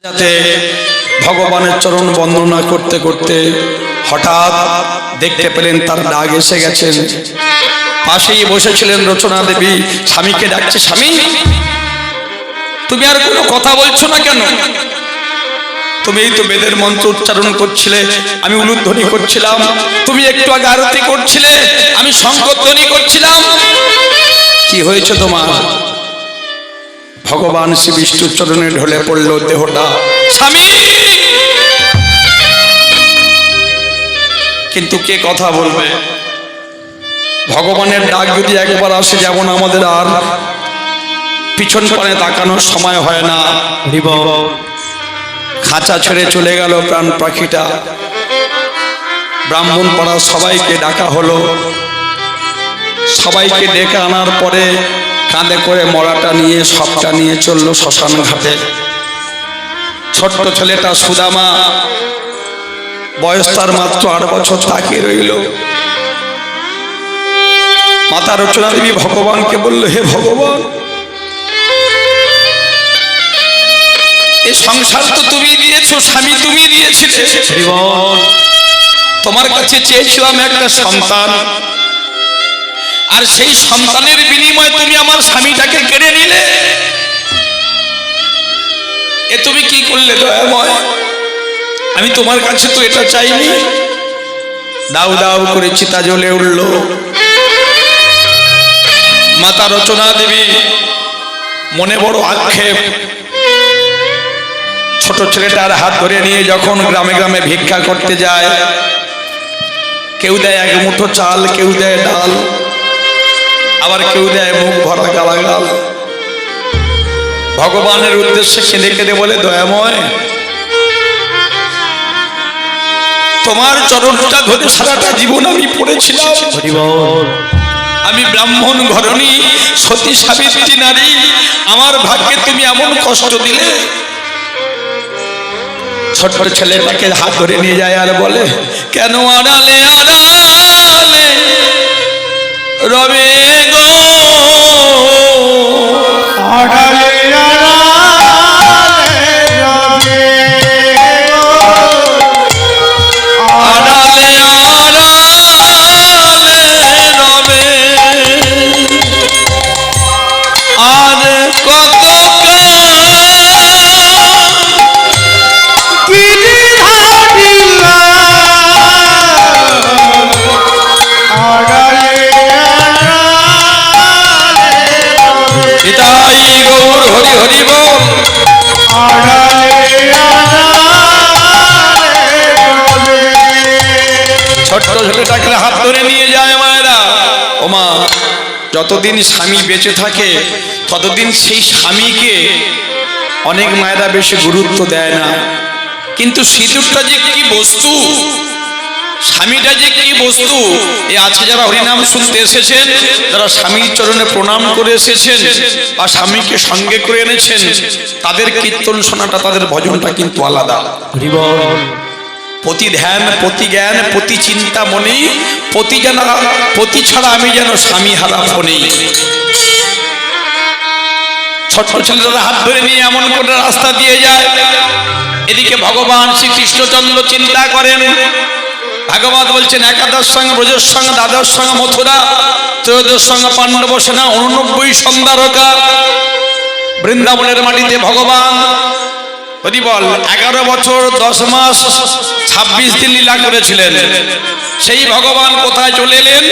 যাতে ভগবানের চরণ বন্দনা করতে করতে হঠাৎ দেখতে পেলেন তার ডাক এসে গেছেন। পাশেই বসেছিলেন রচনা দেবী, স্বামীকে ডাকছে, স্বামী তুমি আর কোনো কথা বলছো না কেন? তুমি এই তো বেদের মন্ত্র উচ্চারণ করছিলে, আমি উলুধ্বনি করছিলাম, তুমি একটু আগে আরতি করছিলে, আমি শঙ্করধ্বনি করছিলাম, কি হয়েছে তোমার? ভগবান শ্রী বিষ্ণুর চরণে ঢলে পড়ল দেহটা, স্বামী। কিন্তু কে কথা বলবে? ভগবানের ডাক যদি একবার আসে, যেমন আমাদের আর পিছন পানে তাকানোর সময় হয় না। খাঁচা ছেড়ে চলে গেল প্রাণ পাখিটা। ব্রাহ্মণ পাড়া সবাইকে ডাকা হলো। সবাইকে ডেকে আনার পরে কাঁধে করে মরাটা নিয়ে সবটা নিয়ে চললো শ্মশান ঘাটে। ছোট্ট ছেলেটা সুদামা, বয়স তার মাত্র 8 বছর, তাকিয়ে রইল। মাতা রচনা দেবী ভগবানকে বলল, হে ভগবান, এই সংসার তো তুমি দিয়েছো, স্বামী তুমি দিয়েছিলে, তোমার কাছে চেয়েছিলাম একটা সন্তান, আর সেই সন্তানের বিনিময়ে তুমি আমার স্বামীটাকে কেড়ে নিলে। এ তুমি কি করলে দয়াময়? আমি তোমার কাছে তো এটা চাইনি। দাউ দাউ করে চিতা জ্বলে উঠল। মাতা রচনা দেবী মনে বড় আক্ষেপ। ছোট ছেলেটার হাত ধরে নিয়ে যখন গ্রামে গ্রামে ভিক্ষা করতে যায়, কেউ দেয় 1 মুঠো চাল, কেউ দেয় ডাল, আবার কেউ দেয় মুখ ভরা গালাগাল। ভগবানের উদ্দেশ্যে কেঁদে কেঁদে বলে, দয়াময়, তোমার চরণটা ধরে সারাটা জীবন আমি পড়েছিলাম। আমি ব্রাহ্মণ ঘরণী, সতী সাবিত্রী নারী, আমার ভাগ্যে তুমি এমন কষ্ট দিলে। ছোট্ট ছেলেটাকে হাত ধরে নিয়ে যায় আর বলে, কেন আড়ালে আড়ালে রবে গো, আড়ালে আড়ালে রবে গো, আড়ালে আড়ালে রবে, আর কত হরি হরি বল। ছোট্ট ছেলেটাকে হাত ধরে নিয়ে যায় মায়েরা। ওমা, যতদিন স্বামী বেঁচে থাকে ততদিন সেই স্বামীকে অনেক মায়েরা বেশি গুরুত্ব দেয় না। কিন্তু সিঁদুরটা যে কি বস্তু, স্বামীটা যে কি বস্তু, এ আছে যারা হরিনাম শুনতে এসেছেন, যারা স্বামীর চরণে প্রণাম করে এসেছেন বা স্বামীকে সঙ্গে করে এনেছেন, তাদের কীর্তন শোনাটা, তাদের ভজনটা কিন্তু আলাদা। প্রতি ধ্যান, প্রতি জ্ঞান, প্রতি চিন্তা মনে, প্রতি ছাড়া আমি যেন স্বামী হারা ফোনে। ছোট্ট ছেলেরা হাত ধরে নিয়ে এমন করে রাস্তা দিয়ে যায়। এদিকে ভগবান শ্রীকৃষ্ণচন্দ্র চিন্তা করেন। ভাগবত বলছেন, একাদশ সঙ্গে ব্রজের সঙ্গে, দ্বাদশ সঙ্গে মথুরা, ত্রয়োদশ সঙ্গে পাণ্ডব সেনা, 89 সন্ধ্যারকা। বৃন্দাবনের মাটিতে ভগবান হরি বল 11 বছর 10 মাস 26 দিন লীলা করেছিলেন। সেই ভগবান কোথায় চলে এলেন?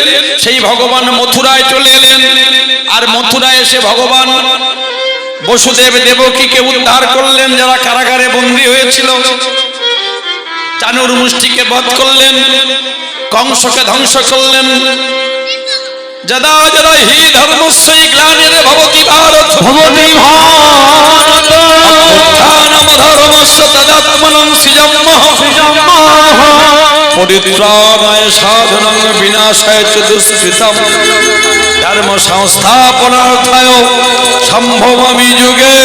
সেই ভগবান মথুরায় চলে এলেন। আর মথুরায় এসে ভগবান বসুদেব দেবকীকে উদ্ধার করলেন, যারা কারাগারে বন্দী হয়েছিল। চানুর মুষ্টিকে বধ করলেন, কংসকে ধ্বংস করলেন। যদা যদা হি ধর্মস্য গ্লানির ভবতি ভারত, ভবতি ভারত অভ্যুত্থানম ধর্মস্য তদাত্মনং সৃজম্মহ, পরিত্রাণায় সাধনং বিনাশায় চ দুষ্কৃতম, ধর্ম সংস্থাপনার্থায় সম্ভবামি যুগে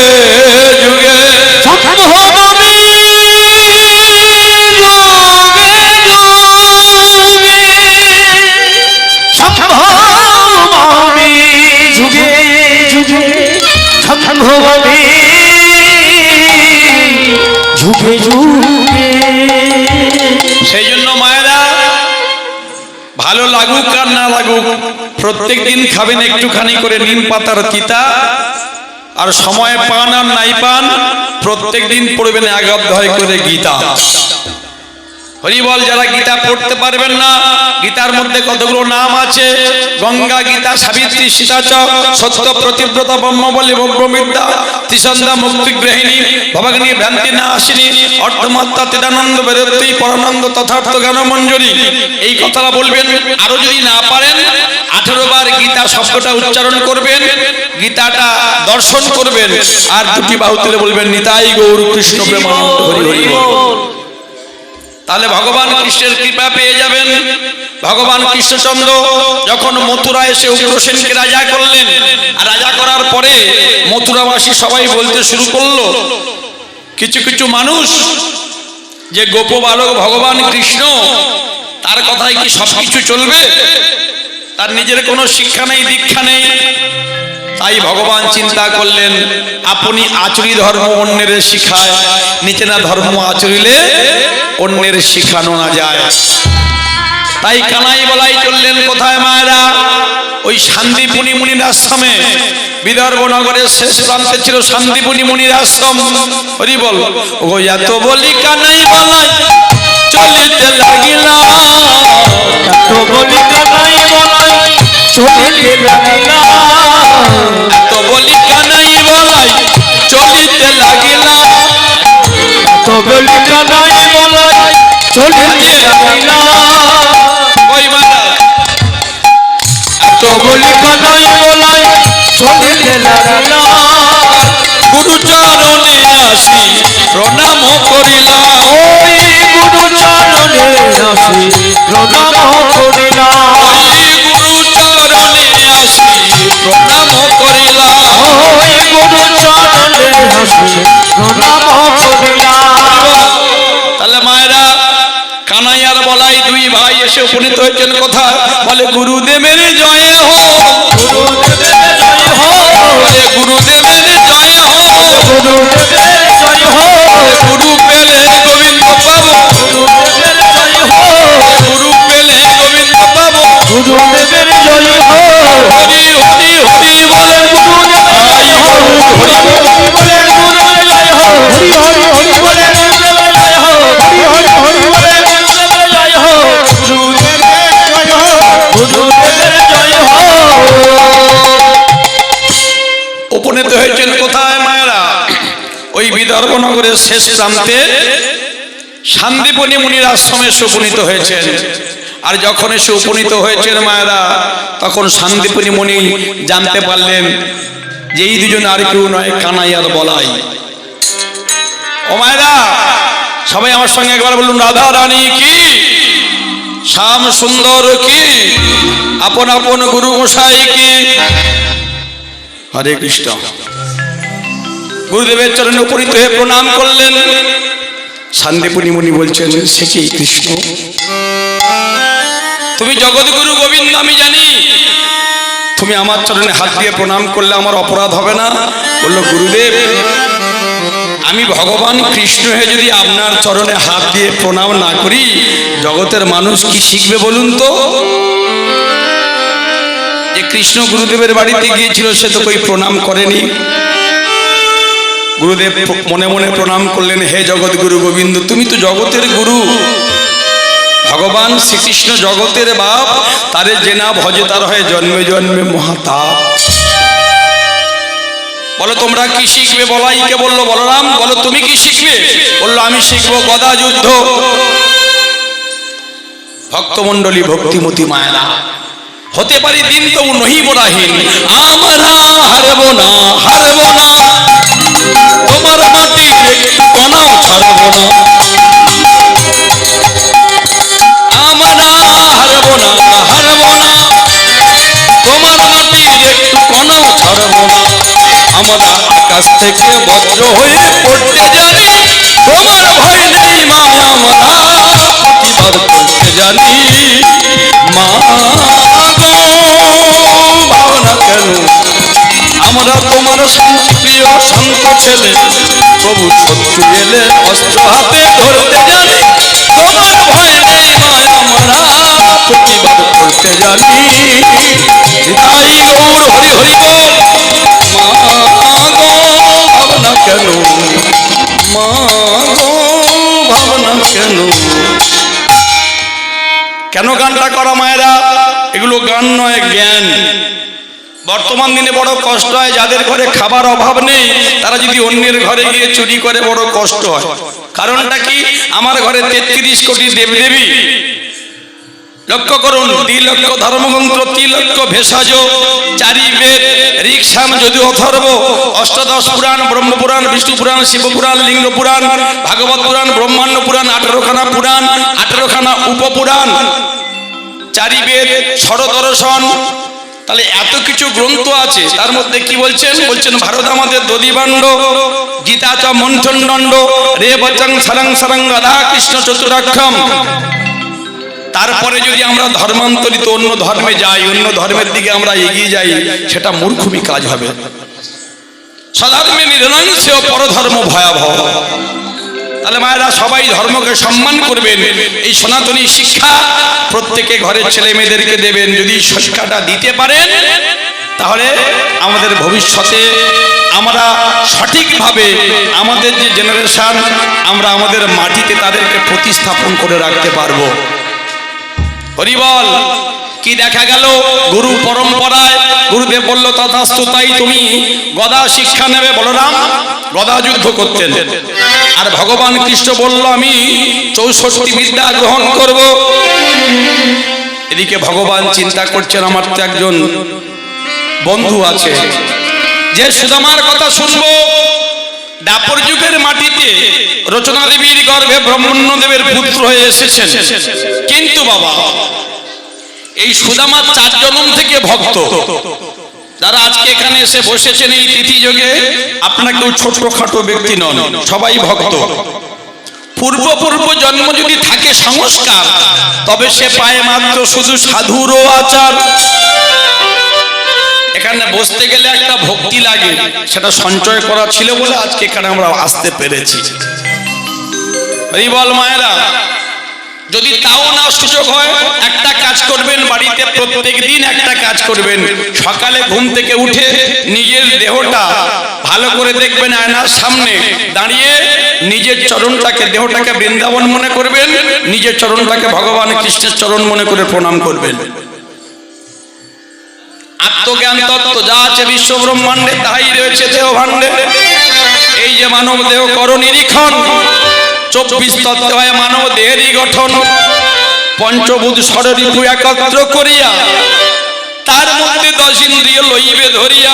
যুগে, সম্ভবামি যুগে যুগে, সম্ভবামি যুগে যুগে। সেই জন্য মায়েরা ভালো লাগুক আর না লাগুক প্রত্যেক দিন খাবেন একটুখানি করে নিম পাতার তিতা, আর সময় পান আর নাই পান প্রত্যেক দিন পড়বেন এক অধ্যায় করে গীতা। হরিবল। যারা গীতা পড়তে পারবেন না, গীতার মধ্যে কতগুলো নাম আছে, গঙ্গা গীতা, সাবিত্রী, সীতাচক, সত্য, প্রতিব্রতা, ব্রহ্মবলী, ব্রহ্মবিদ্যা, ত্রিসন্ধ্যা, মুক্তিগ্রহিণী, ভবাগ্নি, ভ্রান্তি নাশিনী, অর্ধমাত্রা, তেদানন্দ, বেদত্রী, পরানন্দ, তথার্থ জ্ঞান মঞ্জুরি। এই কথাটা বলবেন। আরো যদি না পারেন 18 বার গীতা শব্দটা উচ্চারণ করবেন, গীতাটা দর্শন করবেন, আর দুটি বাহু তুলে বলবেন নিতাই গৌর কৃষ্ণ প্রেমানন্দ হরি হরি বল। তাহলে ভগবান কৃষ্ণের কৃপা পেয়ে যাবেন। ভগবান কৃষ্ণচন্দ্র যখন মথুরা এসে উগ্রসেনকে রাজা করলেন, আর রাজা করার পরে মথুরাবাসী সবাই বলতে শুরু করলো, কিছু কিছু মানুষ যে গোপ বালক ভগবান কৃষ্ণ, তার কথায় কি সবকিছু চলবে? তার নিজের কোনো শিক্ষা নেই, দীক্ষা নেই। তাই ভগবান চিন্তা করলেন, আপনি আচরি ধর্ম অন্যের শিখায়, নিচে না ধর্ম আচরিলে অন্যের শিখানো না যায়। তাই কানাই বলাই চললেন কোথায় মায়েরা? ওই শান্তিপুনি মুনির আশ্রমে। বিদর্ভ নগরের শেষ প্রান্তে ছিল শান্তিপুনি মুনির আশ্রম। হরি বল। ও এত বলি কানাই বলাই চলিতে লাগিলা, এত বলি কানাই বলাই চলিতে লাগিলা, এত বলি কানাই বলাই চলিতে লাগিলা, এত বলি কানাই বলাই চলিতে লাগিলা। ওই মারা এত বলি কানাই বলাই চলিতে লাগিলা। গুরুচরণে আসি প্রণাম করিলা, ওই গুরুচরণে আসি প্রণাম করিলা, ওই গুরুচরণে আসি প্রণাম করিলা। ওই গুরুচরণে আসি প্রণাম করিলা। তাহলে মায়েরা কানাই আর বলাই দুই ভাই এসে উপনীত হয়েছেন কোথায়? বলে গুরুদেবের জয় হো, গুরুদেবের জয় হো, বলে গুরুদেবের জয় হো, গুরুদেবের জয় হো, গুরু পেলে গোবিন্দ পাবো, গুরুদেবের জয় হো, গুরু পেলে গোবিন্দ পাবো। গুরুদেবের জয় হো। হরি হরি হরি বলে গুরুদেবের জয় হো, হরি হরি বলে গুরুদেবের জয় হো, হরি হরি হরি বলে গুরুদেবের জয় হো, হরি হরি হরি বলে গুরুদেবের জয় হো, গুরুদেবের জয় হো, গুরুদেবের জয় হো। উপনীত হয়েছেন কোথায় মায়েরা? ওই বিদর্ভ নগরের শেষ প্রান্তে শান্তিপুনি মুনির আশ্রমে এসে উপনীত হয়েছেন। আর যখন এসে উপনীত হয়েছেন মায়েরা, তখন শান্তিপুনি মুনি জানতে পারলেন যে এই দুজন আর কেউ নয়, কানাই আর বলাই। ও মায়েরা, সবাই আমার সঙ্গে একবার বলুন, রাধা রানী কি, শ্যাম সুন্দর কি, আপন আপন গুরু গোসাই কি। হরে কৃষ্ণ। গুরুদেবের চরণে উপনীত হয়ে প্রণাম করলেন। শান্তিপুনি মুনি বলছেন, সে কি কৃষ্ণ? তুমি জগৎগুরু গোবিন্দ আমি জানি, তুমি আমার চরণে হাত দিয়ে প্রণাম করলে আমার অপরাধ হবে না? বলল, গুরুদেব আমি ভগবান কৃষ্ণ হয়ে যদি আপনার চরণে হাত দিয়ে প্রণাম না করি, জগতের মানুষ কি শিখবে বলুন তো? যে কৃষ্ণ গুরুদেবের বাড়িতে গিয়েছিল, সে তো কই প্রণাম করেনি। গুরুদেব মনে মনে প্রণাম করলেন, হে জগৎ গুরু গোবিন্দ, তুমি তো জগতের গুরু। ভগবান শ্রীকৃষ্ণ জগতের বাপ, তারে যে না ভজে তার হয় জন্মে জন্মে মহাতাপ। বলো তোমরা কি শিখবে? বলাইকে বললো, বলরাম বলো তুমি কি শিখবে? বললো, আমি শিখবো গদা যুদ্ধ। ভক্তমণ্ডলী, ভক্তিমতী মায়েরা, হতে পারি দিন তো নহি বরাহীন, আমরা হারবো না, হারবো না, তোমার মাটির একটু কণাও ছাড়বো না, আমরা হারবো না, হারবো না, তোমার মাটির একটু কণাও ছাড়বো না। আমরা আকাশ থেকে বজ্র হয়ে পড়তে জানি, তোমার ভয় নেই মা, আমরা প্রতিবাদ করতে জানি। মা ভাবনা কেন, আমরা তোমার প্রিয় শান্ত ছেলে, প্রভু শত্রু এলে অস্ত্র হাতে ধরতে জানি, তোমার ভয় নেই মায় আমরা প্রতিবাদ করতে জানি। তাই গৌর হরি হরি বল, মা গো ভাবনা কেন, মা গো ভাবনা কেন। কেন গানটা করা মায়েরা? এগুলো গান নয়, জ্ঞান। বর্তমান দিনে বড় কষ্ট হয়, যাদের ঘরে খাবার অভাব নেই তারা যদি অন্যের ঘরে গিয়ে চুরি করে বড় কষ্ট হয়। কারণটা কি? আমার ঘরে 33 কোটি দেবদেবী, লক্ষ্য করুন, 2 লক্ষ ধর্মগ্রন্থ, 3 লক্ষ ভেষজ, 4 বেদ, ঋক্সাম, যদু, অথর্ব, অষ্টাদশ পুরাণ, ব্রহ্মপুরাণ, বিষ্ণু পুরাণ, শিবপুরাণ, লিঙ্গ পুরাণ, ভাগবত পুরাণ, ব্রহ্মাণ্ড পুরাণ, 18খানা পুরাণ, 18খানা উপপুরাণ, 4 বেদ, ষড়দর্শন। তাহলে এত কিছু গ্রন্থ আছে, তার মধ্যে কি বলছেন? বলছেন ভারত আমাদের দধিবাণ্ড, গীতা চ মন্থন দণ্ড, রে বচং সরং সরং রাধা কৃষ্ণ চতুরাক্ষম। তারপরে যদি আমরা ধর্মান্তরিত অন্য ধর্মে যাই, অন্য ধর্মের দিকে আমরা এগিয়ে যাই, সেটা মূর্খমি কাজ হবে। সধর্মে নিরনাংশে পরধর্ম ভয়াবহ। তাহলে মায়েরা সবাই ধর্মকে সম্মান করবেন, এই সনাতনী শিক্ষা প্রত্যেকে ঘরের ছেলে মেয়েদেরকে দেবেন। যদি শিক্ষাটা দিতে পারেন তাহলে আমাদের ভবিষ্যতে আমরা সঠিকভাবে আমাদের যে জেনারেশন, আমরা আমাদের মাটিতে তাদেরকে প্রতিস্থাপন করে রাখতে পারবো। হরিবল। কি দেখা গেল? গুরু পরম্পরায় গুরুদেব বলল তথাস্তু, তাই তুমি গদা শিক্ষা নেবে। বলরাম গদা যুদ্ধ করতেন, আর ভগবান কৃষ্ণ বলল আমি 64 বিদ্যা গ্রহণ করব। এদিকে ভগবান চিন্তা করছেন আমার তো একজন বন্ধু আছে যে সুদামার কথা শুনবো। দাপর যুগের মাটিতে রচনা দেবীর গর্ভে ব্রহ্মণ্যদেবের পুত্র হয়ে এসেছেন, কিন্তু বাবা এই সুদামা 4 জন্ম থেকে ভক্ত। যারা আজকে এখানে এসে বসেছেন এই তিথি যোগে, আপনারা কেউ ছোটখাটো ব্যক্তি নন, সবাই ভক্ত। পূর্ব জন্ম যদি থাকে সংস্কার, তবে সে পায় মাত্র শুধু সাধুরও আচার। এখানে বসতে গেলে একটা ভক্তি লাগে, সেটা সঞ্চয় করা ছিল বলে আজকে এখানে আমরা আসতে পেরেছি। হরিবল মায়েরা। যদি তাও না সুযোগ হয়, একটা কাজ করবেন, বাড়িতে প্রত্যেক দিন একটা কাজ করবেন। সকালে ঘুম থেকে উঠে নিজের দেহটা ভালো করে দেখবেন, আয়নার সামনে দাঁড়িয়ে নিজের চরণটাকে, দেহটাকে বৃন্দাবন মনে করবেন, নিজের চরণটাকে ভগবান কৃষ্ণের চরণ মনে করে প্রণাম করবেন। আত্মজ্ঞান তত্ত্ব যা আছে বিশ্ব ব্রহ্মাণ্ডে তাই রয়েছে দেহ ভাণ্ডে। এই যে মানব দেহ কর নিরীক্ষণ, 24 তত্ত্ব হয় মানব দেহেরই গঠন। পঞ্চভূত ষড়রিপু একত্র করিয়া, তার মধ্যে 10 ইন্দ্রিয় লইবে ধরিয়া।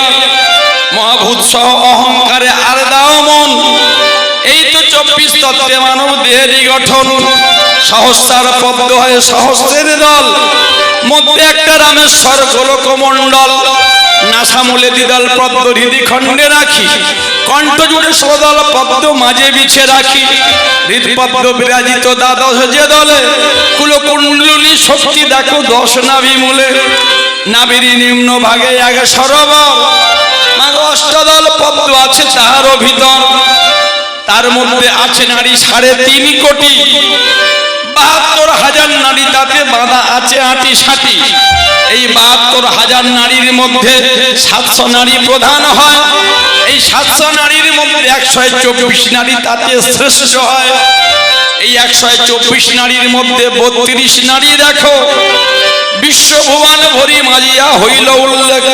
মহাভূত সহ অহংকারে আর দাও মন, এই তো 24 তত্ত্বে মানব দেহেরই গঠন। সহস্রার পদ্ম হয় সহস্রের দল, মধ্যে একটা রামেশ্বর গোলকমণ্ডল। নাসামূলে দ্বিদল পদ্ম হৃদি খণ্ডে রাখি, কণ্ঠ জুড়ে সদল পদ্ম মাঝে বিছে রাখি। হৃদপদ্ম বিরাজিত দ্বাদশ যে দলে, কুলকুণ্ডলী শক্তি দেখো 10 নাভি মূলে। নাভির নিম্ন ভাগে আগে সরোবর, মাগো অষ্টদল পদ্ম আছে তাহারও ভিতর। তার মধ্যে আছে নারী 3.5 কোটি, 72,000 নারী তাতে বাঁধা আছে 8টি। এই 72,000 নারীর মধ্যে 700 নারী প্রধান হয়। এই 700 নারীর মধ্যে 124 নারী তাতে শ্রেষ্ঠ হয়। এই 124 নারীর মধ্যে 32 নারী দেখো বিশ্বভুবন ভরি মাজিয়া হইল উল্লেখ।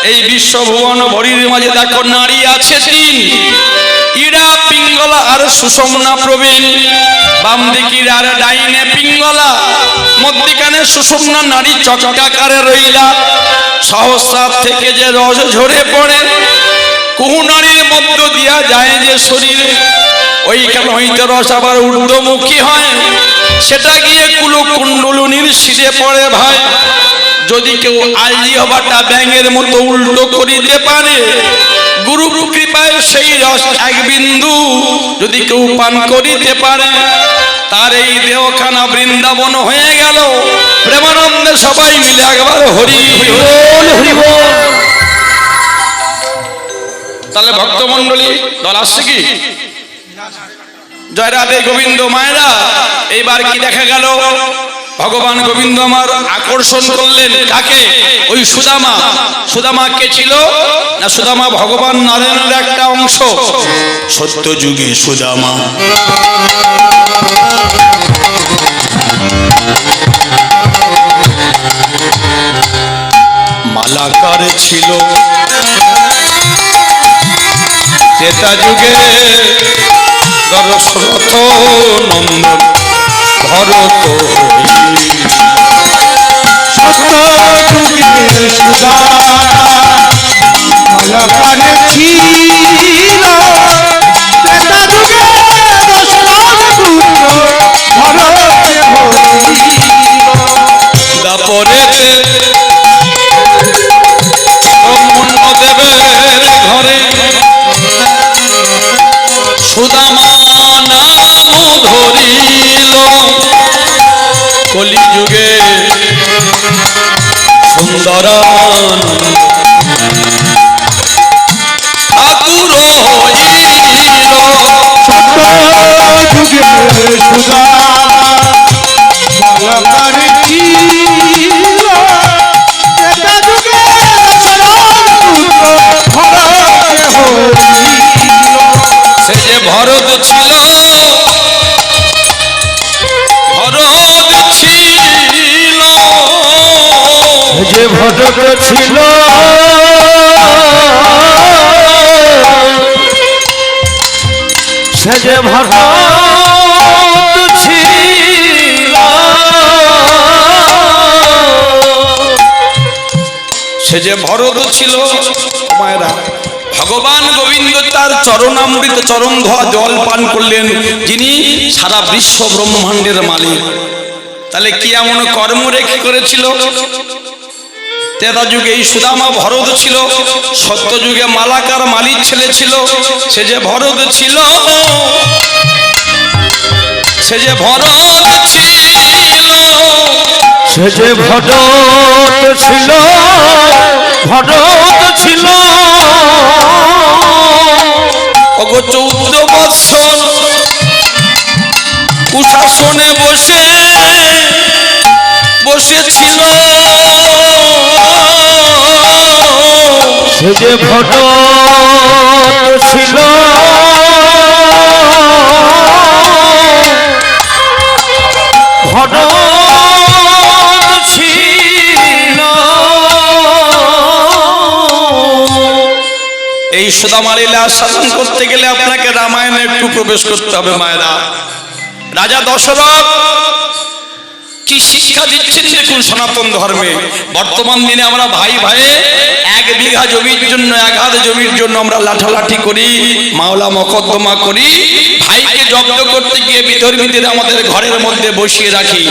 এই বিশ্বভুবন ভরির মাঝে দেখো নারী আছে 3, ইরা, পিঙ্গলা আর সুষমনা প্রবীণ। বাম দিকের আর ডাইনে পিঙ্গলা, মধ্যিখানে সুষমনা নারী চক্রাকারে রইলা। সহস্রার থেকে যে রস ঝরে পড়ে, কুহু নারীর মধ্য দিয়া যায় যে শরীরে, ওইখানে হইতে রস আবার ঊর্ধ্বমুখী হয়, সেটা গিয়ে কুলকুণ্ডলিনীর শিরে পড়ে ভাই। যদি কেউ আলজি হবাটা ব্যাঙের মতো উল্টো করিতে পারে, গুরু কৃপায় সেই রস 1 বিন্দু যদি কেউ পান করিতে পারে, তার এই দেহখানা বৃন্দাবন হয়ে গেল। প্রেমানন্দে সবাই মিলে একবার হরি বল, হরি বল। তাহলে ভক্তমণ্ডলী দল আসছে কি? জয় রাধে গোবিন্দ। মায়েরা এইবার কি দেখা গেল? ভগবান গোবিন্দ আমার আকর্ষণ করলেন কাকে? ওই সুদামা। সুদামা কে ছিল না? সুদামা ভগবান নারায়ণের একটা অংশ। সত্য যুগে সুদামা মালাকার ছিল, ত্রেতা যুগে দশরথ নন্দন ভরত সত্য যুগে সুদামা মালাকারে ছিল, ত্রেতা যুগে দশরথ পুত্র ভরত হইল। দাপরে ব্রহ্মণ্যদেবের ঘরে সুদামা নাম ধরিল। কলিযুগে সুন্দরানন্দ ঠাকুর হইল। সত্য যুগে সুদামা মালাকারে ছিল, ত্রেতা যুগে দশরথ পুত্র ভরত হইল। সে যে ভরত ছিল, ভরত ছিল, যে ভরত ছিল, সে যে ভরত ছিল, সে যে ভরত ছিল। মায়েরা ভগবান গোবিন্দ তার চরণামৃত চরণ ধোয়া জল পান করলেন, যিনি সারা বিশ্ব ব্রহ্মাণ্ডের মালিক। তাহলে কি এমন কর্ম রেখে করেছিল? ত্রেতা যুগে এই সুদামা ভরত ছিল, সত্য যুগে মালাকার মালিক ছেলে ছিল। সে যে ভরত ছিল, সে যে ভরত ছিল, সে যে ভরত ছিল, ভরত ছিল। ওগো 14 বৎসর কুশাসনে বসেছিল। সে যে ভরত ছিল, ভরত ছিল। এই সুদামা লীলা শাসন করতে গেলে আপনাকে রামায়ণে একটু প্রবেশ করতে হবে। মায়েরা রাজা দশরথ কি শিক্ষা দিচ্ছেন দেখুন সনাতন ধর্মে। বর্তমান দিনে আমরা ভাই ভাইয়ে 1 বিঘা জমির জন্য 1 হাত জমির জন্য আমরা লাঠালাঠি করি, মামলা মকদ্দমা করি, ভাইকে জব্দ করতে গিয়ে বিধর্মীদের আমাদের ঘরের মধ্যে বসিয়ে রাখি।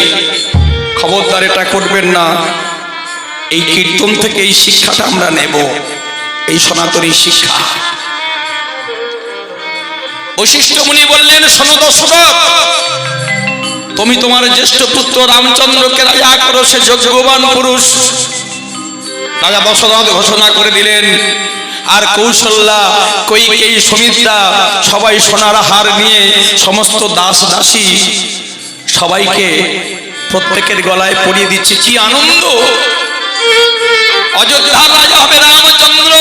খবরদার এটা করবেন না। এই কীর্তন থেকে এই শিক্ষাটা আমরা নেব, এই সনাতনী শিক্ষা। বশিষ্ঠ মুনি বললেন, শোনো দশরথ, তুমি তোমার জ্যেষ্ঠ পুত্র রামচন্দ্রকে রাজা করো, সে যোগ্যবান পুরুষ। রাজা দশরথ ঘোষণা করে দিলেন। আর কৌশল্যা, কৈকেয়ী, সুমিত্রা সবাই সোনার হার নিয়ে সমস্ত দাস দাসী সবাইকে প্রত্যেকের গলায় পরিয়ে দিচ্ছে। কি আনন্দ! অযোধ্যার রাজা হবে রামচন্দ্র।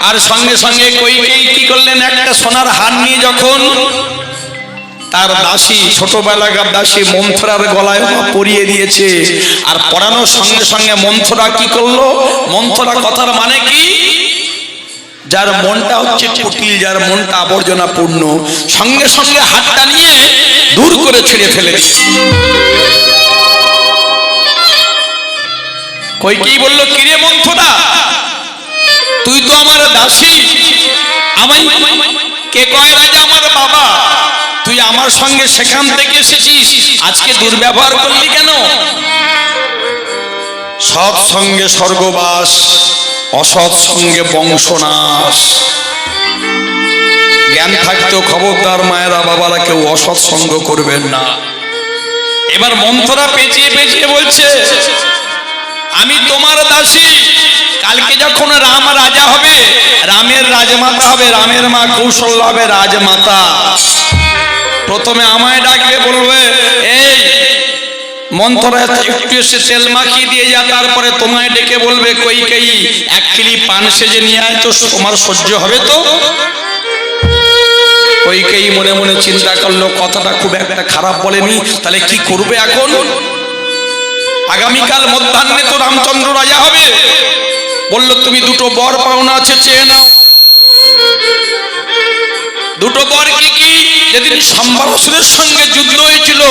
আর সঙ্গে সঙ্গে কৈকেয়ী কি করলেন? একটা সোনার হার নিয়ে যখন তার দাসী, ছোটবেলাকার দাসী মন্থরার গলায় পরিয়ে দিয়েছে, আর পরানোর সঙ্গে সঙ্গে মন্থরা কি করলো? মন্থরা কথার মানে কি? যার মনটা হচ্ছে কুটিল, যার মনটা আবর্জনা পূর্ণ, সঙ্গে সঙ্গে হাতটা নিয়ে দূর করে ছেড়ে ফেলেছে। কৈকেয়ী বলল, কিরে মন্থরা, তুই তো আমার দাসী, আমায় কে কয় রাজা আমার বাবা, তুই আমার সঙ্গে সেখান থেকে এসেছিস, আজকে দুর্ব্যবহার করলি কেন? সৎ সঙ্গে স্বর্গবাস, অসৎ সঙ্গে বংশনাশ। জ্ঞান থাকতেও খবরদার মায়েরা বাবারা কেউ অসৎ সঙ্গ করবেন না। এবার মন্থরা পেঁচিয়ে পেঁচিয়ে বলছে, আমি তোমার দাসী, কালকে যখন রাম রাজা হবে, রামের রাজমাতা হবে, রামের মা কৌশল্যা হবে রাজমাতা। প্রথমে আমায় ডাকবে, বলবে এই মন্থরা একটু এসে তেল মাখিয়ে দিয়ে যা। তারপরে তোমায় ডেকে বলবে কইকেয়ী এক কিলি পান সেজে নিয়ে আয়, তো তোমার সহ্য হবে তো? কইকেয়ী মনে মনে চিন্তা করলো কথাটা খুব একটা খারাপ বলেনি, তাহলে কি করবে এখন? আগামীকাল মধ্যাহ্নে তো রামচন্দ্র রাজা হবে। বলল তুমি দুটো বর পাওনা আছে, চেয়ে নাও। দুটো বর কি কি? যেদিন সম্বরাসুরের সঙ্গে যুদ্ধ হয়েছিল,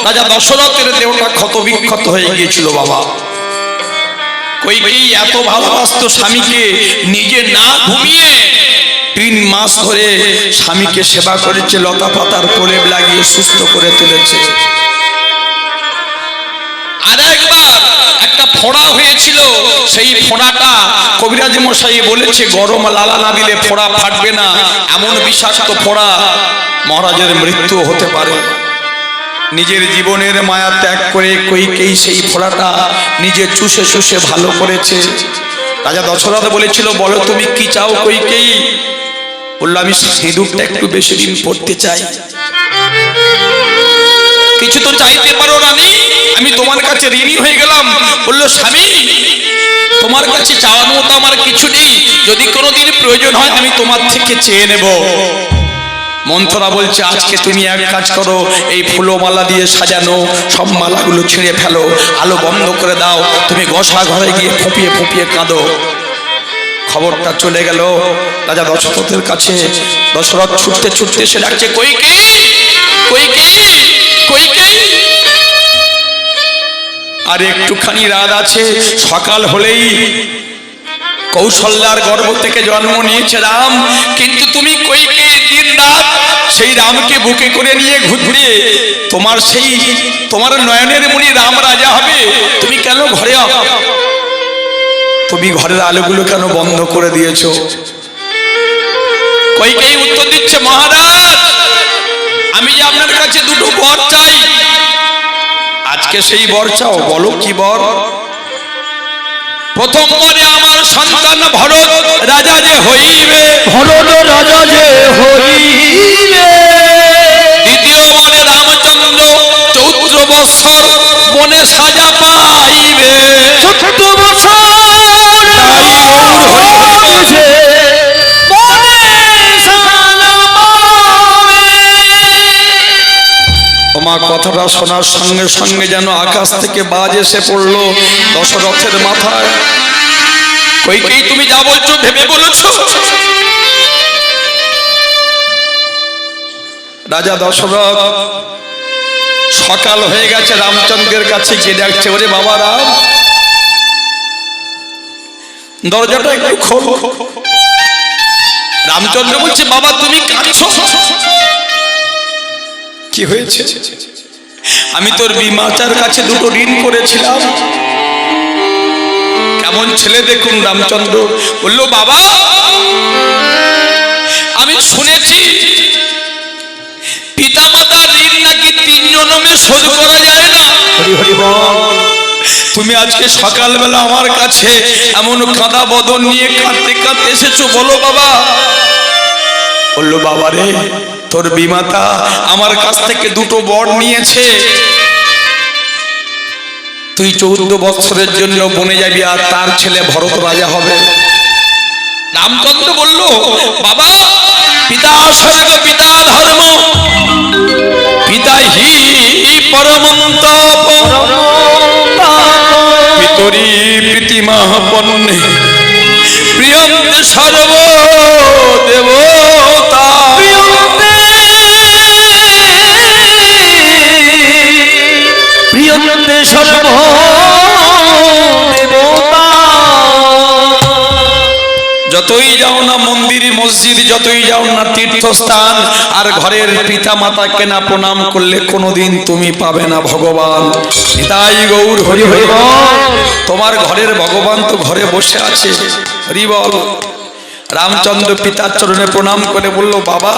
রাজা দশরথের দেহটা ক্ষত বিক্ষত হয়ে গিয়েছিল বাবা। কইকেয়ী এত ভালোবাসত স্বামীকে, নিজে না ঘুমিয়ে 3 মাস ধরে স্বামীকে সেবা করেছে, লতা পাতার প্রলেপ লাগিয়ে সুস্থ করে তুলেছে। আর একবার একটা ফোঁড়া হয়েছিল, সেই ফোঁড়াটা কবিরাজ মশাই বলেছে গরম লালা না দিলে ফোঁড়া ফাটবে না, এমন বিষাক্ত ফোঁড়া মহারাজের মৃত্যু হতে পারে। নিজের জীবনের মায়া ত্যাগ করে কইকেয়ী সেই ফোঁড়াটা নিজে চুষে চুষে ভালো করেছে। রাজা দশরথ বলেছিল বলো তুমি কি চাও কইকেয়ী? বললো আমি সিঁদুরটা একটু বেশি দিন পড়তে চাই। কিছু তো চাইতে পারো রানী, আমি তোমার কাছে ঋণী হয়ে গেলাম। বললো স্বামী তোমার কাছে চাওয়ার মতো আমার কিছু নেই, যদি কোনোদিন প্রয়োজন হয় আমি তোমার থেকে চেয়ে নেব। মন্থরা বলছে আজকে তুমি এক কাজ করো, এই ফুলমালা দিয়ে সাজানো সব মালাগুলো ছিঁড়ে ফেলো, আলো বন্ধ করে দাও, তুমি গোসা ঘরে গিয়ে ফুঁপিয়ে ফুঁপিয়ে কাঁদো। খবরটা চলে গেল রাজা দশরথের কাছে। দশরথ ছুটতে ছুটতে এসে ডাকছে কইকেয়ী, কইকেয়ী, কইকেয়ী। আর একটুখানি রাত আছে, সকাল হলেই কৌশল্যার গর্ভ থেকে জন্ম নিয়েছে রাম, কিন্তু তুমি কইকেয়ী দিন রাত সেই রামকে বুকে করে নিয়ে ঘুরে তোমার সেই তোমার নয়নের মণি রাম রাজা হবে। তুমি কেন ঘরে তুমি ঘরের আলোগুলো কেন বন্ধ করে দিয়েছো? কইকেয়ী উত্তর দিচ্ছে মহারাজ আমি যে আপনার কাছে দুটো বর চাই, আজকে সেই বর চাও? বলো কি বর? প্রথম বরে আমার সন্তান ভরত রাজা যে হইবে, ভরত রাজা যে হইবে। দ্বিতীয় বরে রামচন্দ্র 14 বৎসর বনে সাজা পাইবে। 14 বছর তোমার কথাটা শোনার সঙ্গে সঙ্গে যেন আকাশ থেকে বাজ এসে পড়লো দশরথের মাথায়। কইকেয়ী তুমি যা বলছো ভেবে বলেছো? রাজা দশরথ সকাল হয়ে গেছে, রামচন্দ্রের কাছে গিয়ে ডাকছে ওরে বাবা রাম, দরজাটা একটু খোলো। রামচন্দ্র বলছে বাবা তুমি কাঁদছো, কি হয়েছে? আমি তোর বিমাতার কাছে দুটো ঋণ করেছিলাম। কেমন ছেলে দেখুন রামচন্দ্র। বললো বাবা আমি শুনেছি পিতা মাতার ঋণ নাকি 3 জন্মে শোধ করা যায় না। তুমি আজকে সকালবেলা আমার কাছে এমন কাঁদা বদন নিয়ে কাঁদতে কাঁদতে এসেছো, বলো বাবা। বললো বাবা রে তোর বিমাতা আমার কাছ থেকে দুটো বর নিয়েছে, তুই 14 বৎসরের জন্য বনে যাবি আর তার ছেলে ভরত রাজা হবে। রামচন্দ্র বলল বাবা পিতা স্বর্গ পিতা ধর্ম পিতা হি পরমন্ত পিতরি প্রীতিমাহ পন্নে প্রিয়ন্তে সর্ব দেবতা। প্রিয়ন্তে সর্ব দেবতা। যতই যাও না মন্দির মসজিদ, যতই যাও না তীর্থস্থান, আর ঘরের পিতা মাতাকে না প্রণাম করলে কোনোদিন তুমি পাবে না ভগবান। নিতাই গৌর হরি হরি বল। তোমার ঘরের ভগবান তো ঘরে বসে আছে, হরি বল। রামচন্দ্র পিতার চরণে প্রণাম করে বলল বাবা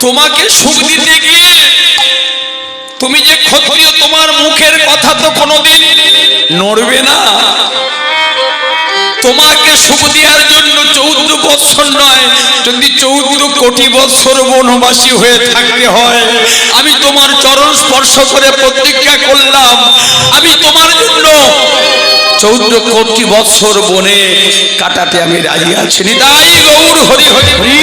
তোমাকে সুখ দিতে গিয়ে তুমি যে ক্ষত্রিয়, তোমার মুখের কথা তো কোনোদিন নড়বে না। তোমাকে সুখ দেওয়ার জন্য 14 বৎসর নয়, যদি 14 কোটি বৎসর বনবাসী হয়ে থাকতে হয়, আমি তোমার চরণ স্পর্শ করে প্রতিজ্ঞা করলাম, আমি তোমার জন্য 14 কোটি বৎসর বনে কাটাতে আমি রাজি আছি। নিতাই গৌর হরি হরি হরি।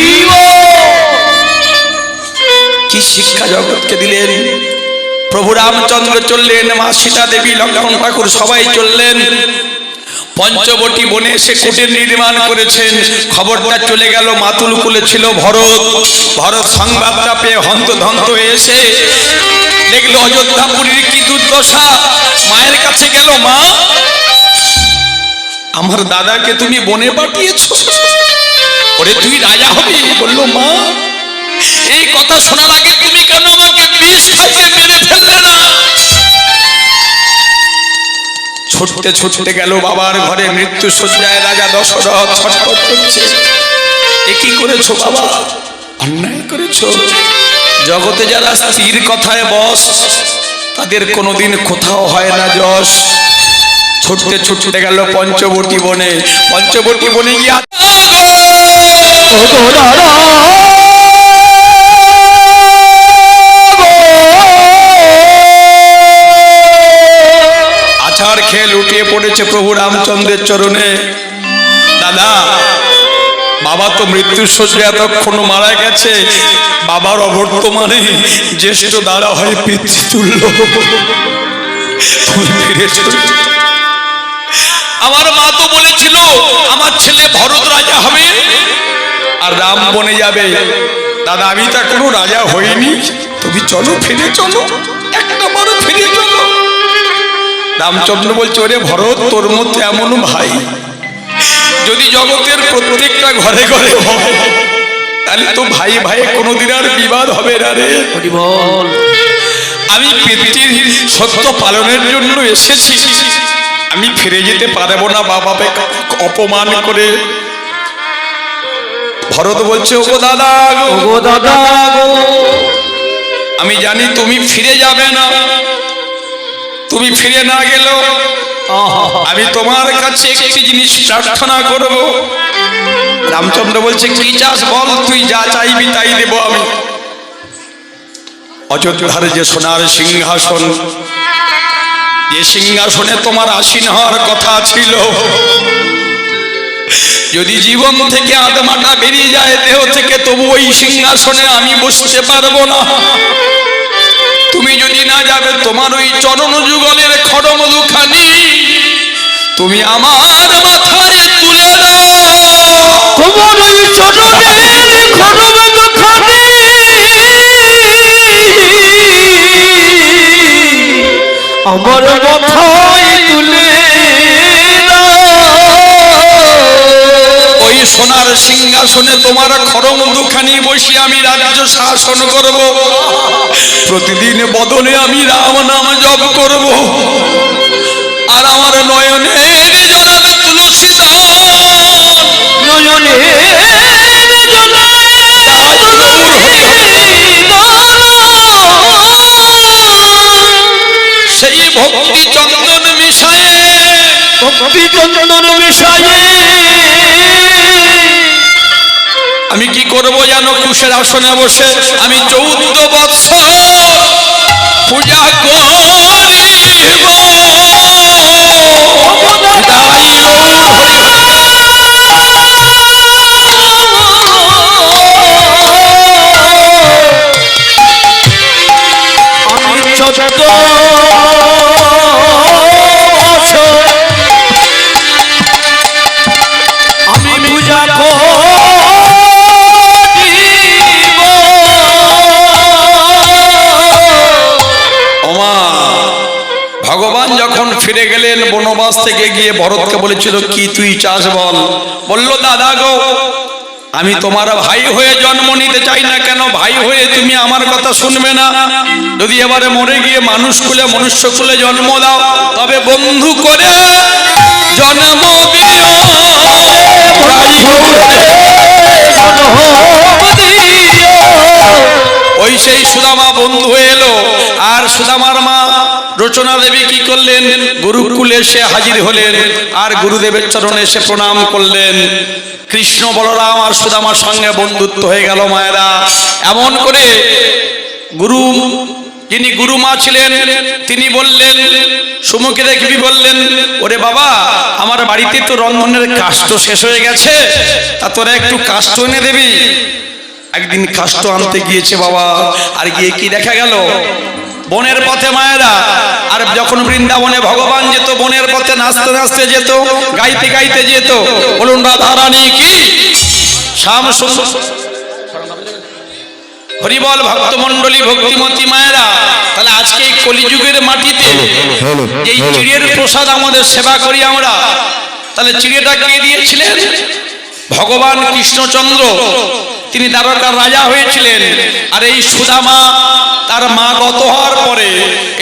কি শিক্ষা জগৎকে দিলেন! প্রভু রামচন্দ্র চললেন, মা সীতা দেবী, লক্ষ্মণ ঠাকুর সবাই চললেন। পঞ্চবটী বনে এসে কুটির নির্মাণ করেছেন। খবরটা চলে গেল, মাতুল কুলে ছিল ভরত। ভরত সংবাদটা পেয়ে হন্তদন্ত এসে দেখলো অযোধ্যাপুরীর কি দুর্দশা। মায়ের কাছে গেল, মা আমার দাদাকে তুমি বনে পাঠিয়েছো, ওরে তুই রাজা হবি। বললো, মা এই কথা শোনার আগে তুমি কেন আমাকে বিষ খাইয়ে মেরে ফেললে না? ছুটতে ছুটতে গেল বাবার ঘরে। মৃত্যু শয্যায় রাজা দশরথ ছটফট করছে। এ কি করেছো বাবা? অন্যায় করেছো। জগতে যারা স্ত্রীর কথায় বস, তাদের কোনোদিন কোথাও হয় না যশ। ছুটতে ছুটতে গেল পঞ্চবটী বনে। পঞ্চবটী বনে গিয়ে আছাড় খেয়ে লুটিয়ে পড়েছে প্রভু রামচন্দ্রের চরণে। দাদা, বাবা তো মৃত্যুর শয্যায় এতক্ষণ মারা গেছে। বাবার অবর্তমানে জ্যেষ্ঠ দাদা হয় পিতৃতুল্য। তুমি ফিরেছো। আমার মা তো বলেছিল আমার ছেলে ভরত রাজা হবে আর রাম বনে যাবে। দাদা, আমি তো এখনো রাজা হইনি। তুমি চলো, ফিরে চলো, একটা বড় ফিরে চলো। রামচন্দ্র বলছে, ওরে ভরত, তোর মধ্যে এমন ভাই যদি জগতের প্রত্যেকটা ঘরে ঘরে হয়, তাহলে তো ভাই ভাই কোনোদিন আর বিবাদ হবে না রে। আমি পিতৃর সত্য পালনের জন্য এসেছি, আমি ফিরে যেতে পারবো না বাবাকে অপমান করে। ভরত বলছে, ও দাদা গো, দাদা গো, আমি জানি তুমি ফিরে যাবে না। তুমি ফিরে না গেলেও আমি তোমার কাছে একটি জিনিস প্রার্থনা করব। রামচন্দ্র বলছে, কি চাস বল, তুই যা চাইবি তাই দেব আমি। অযোধ্যার যে সোনার সিংহাসন, যে সিংহাসনে তোমার আসীন হওয়ার কথা ছিল, যদি জীবন থেকে আত্মাটা বেরিয়ে যায় দেহ থেকে, তবু ওই সিংহাসনে আমি বসতে পারবো না। তুমি যদি না যাবে, তোমার ওই চরণ যুগলের খড়মধুখানি তুমি আমার মাথায় তুলে দাও। তোমার ওই চরণের খড়মধুখানি আমার মাথায় তুলে দাও। ওই সোনার সিংহাসনে তোমার খড়মধুখানি বসে আমি রাজ্য শাসন করব। প্রতিদিন বদলে আমি রাম নাম জপ করব। আর আমার নয়নের জনাবে তুলসী সেই ভক্তি চন্দন মিশায়ে, ভক্তি চন্দন মিশায়ে আমি কি করব জানো? কুশের আসনে বসে আমি 14 বৎসর পূজা করিব। আমি 14 আমি পূজা ভগবান যখন ফিরে গেলেন বনবাস থেকে গিয়ে ভরতকে বলেছিল, কি তুই চাস বল। বলল, দাদা গো, আমি তোমার ভাই হয়ে জন্ম নিতে চাই না। কেন? ভাই হয়ে তুমি আমার কথা শুনবে না। যদি এবারে মরে গিয়ে মানুষ কুলে মনুষ্য কুলে জন্ম দাও, তবে বন্ধু করে জন্ম দিও। ওই সেই সুদামা বন্ধু এলো আর সুদামার মা রচনা দেবী কি করলেন, গুরুকুলে এসে হাজির হলেন আর গুরুদেবের চরণে এসে প্রণাম করলেন। কৃষ্ণ বলরাম আর সুদামার সঙ্গে বন্ধুত্ব হয়ে গেল মায়েরা। এমন করে গুরু, যিনি গুরুমা ছিলেন, তিনি বললেন, সুমুখে দেখবি বললেন, ওরে বাবা, আমার বাড়িতে তো রন্ধনের কাষ্ট শেষ হয়ে গেছে, তা তোরা একটু কাষ্ট এনে দিবি। একদিন কাষ্ট আনতে গিয়েছে বাবা, আর গিয়ে কি দেখা গেল, বনের পথে মায়েরা। আর যখন বৃন্দাবনে ভগবান যেত, বনের পথে নাচতে নাচতে যেত, গাইতে গাইতে যেত। বলুন রাধারানী কি, শ্যাম সুন্দর হরিবল ভক্তমণ্ডলী ভক্তিমতী মায়েরা। তাহলে আজকে এই কলিযুগের মাটিতে এই চিড়ের প্রসাদ আমাদের সেবা করি আমরা, তাহলে চিড়েটা কে দিয়েছিলেন? ভগবান কৃষ্ণচন্দ্র, তিনি দ্বারকার রাজা হয়েছিলেন। আর এই সুদামা তার মা গত হওয়ার পরে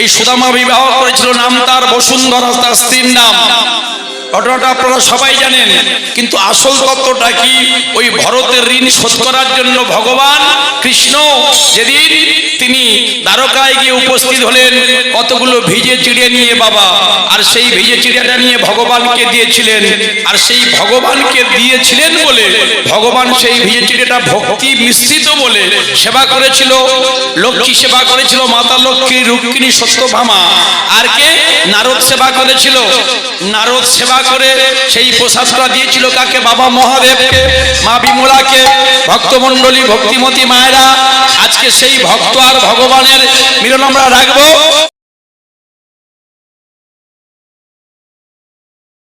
এই সুদামা বিবাহ করেছিল, নাম তার বসুন্ধরা, তার স্ত্রীর নাম। ঘটনাটা আপনারা সবাই জানেন, কিন্তু আসল তত্ত্বটা কি, ওই ভরতের ঋণ শোধ করার জন্য ভগবান কৃষ্ণ যেদিন তিনি দ্বারকায় গিয়ে উপস্থিত হলেন, কতগুলো ভিজে চিড়ে নিয়ে বাবা, আর সেই ভিজে চিড়েটা নিয়ে ভগবানকে দিয়েছিলেন। আর সেই ভগবানকে দিয়েছিলেন বলে ভগবান সেই ভিজে চিড়েটা ভক্তি মিশ্রিত বলে সেবা করেছিল। লক্ষ্মী সেবা করেছিল, মাতা লক্ষ্মী, রুক্মিণী, সত্যভামা। আর কে? নারদ সেবা করেছিল। নারদ সেবা করে সেই প্রসাদটা দিয়েছিল কাকে? বাবা মহাদেবকে, মা বিমলাকে। ভক্তমণ্ডলী ভক্তিমতী মায়েরা, আজকে সেই ভক্ত আর ভগবানের মিলন আমরা রাখবো।